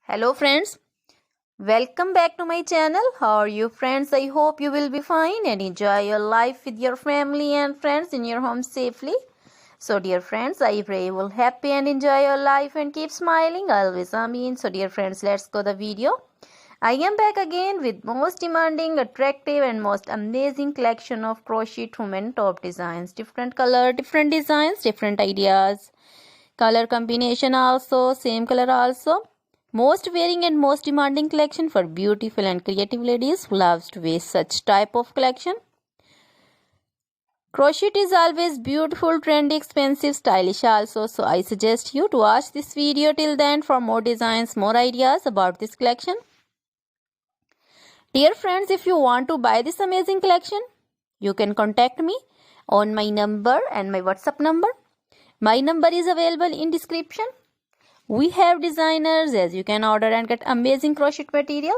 Hello friends, welcome back to my channel. How are you friends? I hope you will be fine and enjoy your life with your family and friends in your home safely. So dear friends, I pray you will happy and enjoy your life and keep smiling always. Amen. So dear friends, let's go the video. I am back again with most demanding, attractive and most amazing collection of crochet women top designs. Different color, different designs, different ideas. Color combination also, same color also. Most wearing and most demanding collection for beautiful and creative ladies who loves to wear such type of collection. Crochet is always beautiful, trendy, expensive, stylish also. So I suggest you to watch this video till then for more designs, more ideas about this collection. Dear friends, if you want to buy this amazing collection, you can contact me on my number and my WhatsApp number. My number is available in description. We have designers as you can order and get amazing crochet material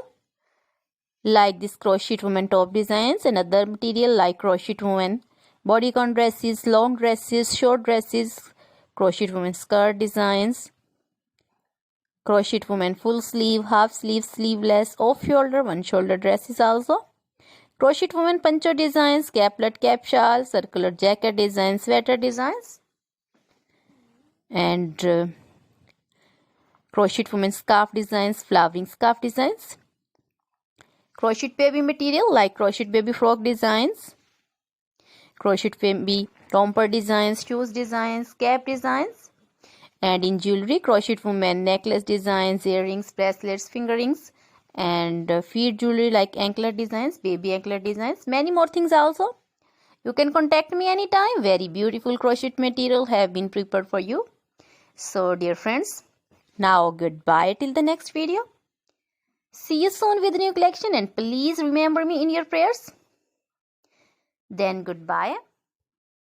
like this crochet woman top designs and other material like crochet woman bodycon dresses, long dresses, short dresses, crochet woman skirt designs, crochet woman full sleeve, half sleeve, sleeveless, off shoulder, one shoulder dresses also, crochet woman poncho designs, caplet, cap shawl, circular jacket designs, sweater designs, and crochet woman scarf designs, flowering scarf designs, crochet baby material like crochet baby frock designs, crochet baby romper designs, shoes designs, cap designs, and in jewelry crochet woman necklace designs, earrings, bracelets, finger rings, and feet jewelry like anklet designs, baby anklet designs, many more things also. You can contact me anytime. Very beautiful crochet material have been prepared for you. So dear friends, now goodbye till the next video. See you soon with new collection and please remember me in your prayers. Then goodbye.